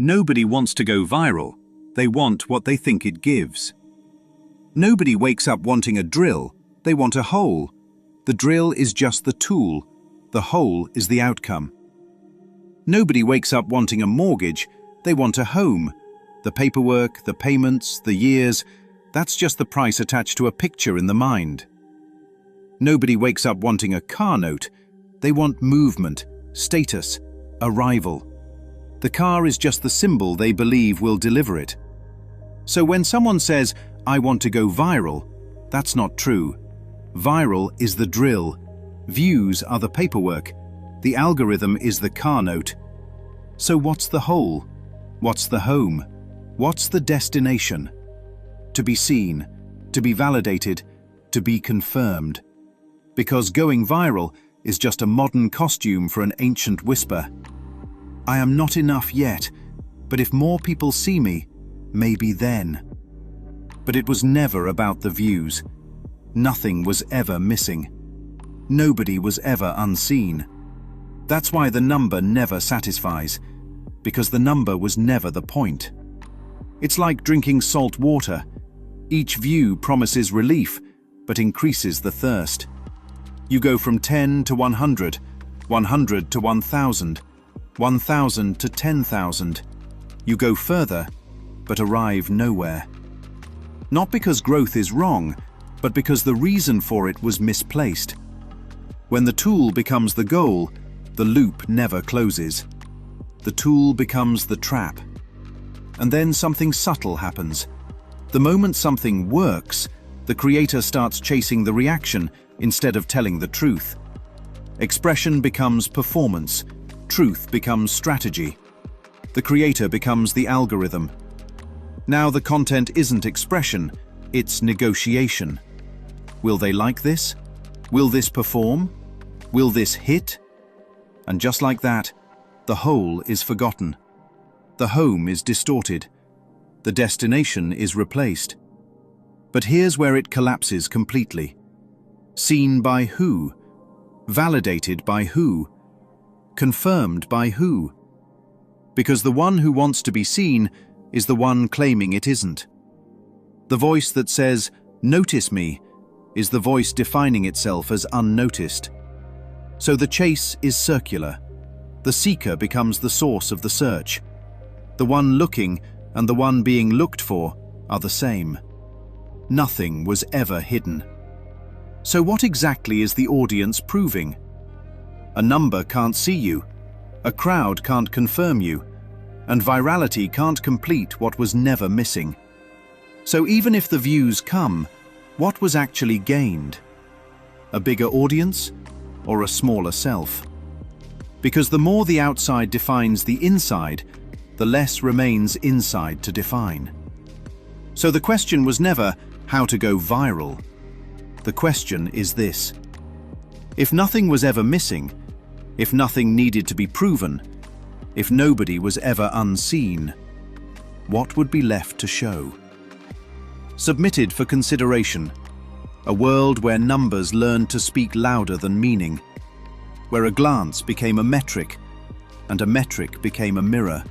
Nobody wants to go viral. They want what they think it gives. Nobody wakes up wanting a drill. They want a hole. The drill is just the tool. The hole is the outcome. Nobody wakes up wanting a mortgage. They want a home. The paperwork, the payments, the years, that's just the price attached to a picture in the mind. Nobody wakes up wanting a car note. They want movement, status, arrival. The car is just the symbol they believe will deliver it. So when someone says, "I want to go viral," that's not true. Viral is the drill. Views are the paperwork. The algorithm is the car note. So what's the whole? What's the home? What's the destination? To be seen, to be validated, to be confirmed. Because going viral is just a modern costume for an ancient whisper. I am not enough yet, but if more people see me, maybe then. But it was never about the views. Nothing was ever missing. Nobody was ever unseen. That's why the number never satisfies, because the number was never the point. It's like drinking salt water. Each view promises relief, but increases the thirst. You go from 10 to 100, 100 to 1,000, 1,000 to 10,000. You go further, but arrive nowhere. Not because growth is wrong, but because the reason for it was misplaced. When the tool becomes the goal, the loop never closes. The tool becomes the trap. And then something subtle happens. The moment something works, the creator starts chasing the reaction instead of telling the truth. Expression becomes performance. Truth becomes strategy. The creator becomes the algorithm. Now the content isn't expression, it's negotiation. Will they like this? Will this perform? Will this hit? And just like that, the whole is forgotten. The home is distorted. The destination is replaced. But here's where it collapses completely. Seen by who? Validated by who? Confirmed by who? Because the one who wants to be seen is the one claiming it isn't. The voice that says, "Notice me," is the voice defining itself as unnoticed. So the chase is circular. The seeker becomes the source of the search. The one looking and the one being looked for are the same. Nothing was ever hidden. So what exactly is the audience proving? A number can't see you, a crowd can't confirm you, and virality can't complete what was never missing. So even if the views come, what was actually gained? A bigger audience or a smaller self? Because the more the outside defines the inside, the less remains inside to define. So the question was never how to go viral. The question is this: if nothing was ever missing, if nothing needed to be proven, if nobody was ever unseen, what would be left to show? Submitted for consideration, a world where numbers learned to speak louder than meaning, where a glance became a metric and a metric became a mirror,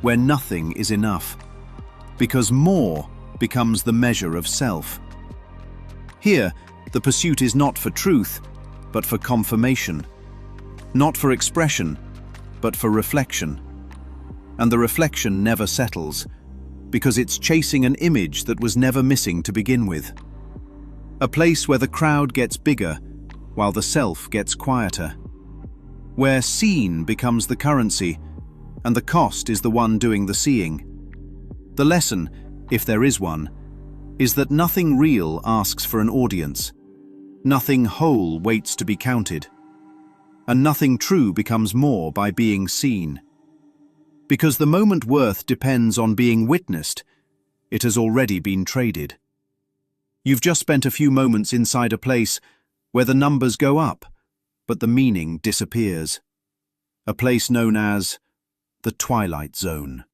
where nothing is enough, because more becomes the measure of self. Here, the pursuit is not for truth, but for confirmation, not for expression, but for reflection. And the reflection never settles, because it's chasing an image that was never missing to begin with. A place where the crowd gets bigger, while the self gets quieter. Where seen becomes the currency, and the cost is the one doing the seeing. The lesson, if there is one, is that nothing real asks for an audience. Nothing whole waits to be counted. And nothing true becomes more by being seen. Because the moment worth depends on being witnessed, it has already been traded. You've just spent a few moments inside a place where the numbers go up, but the meaning disappears. A place known as the Twilight Zone.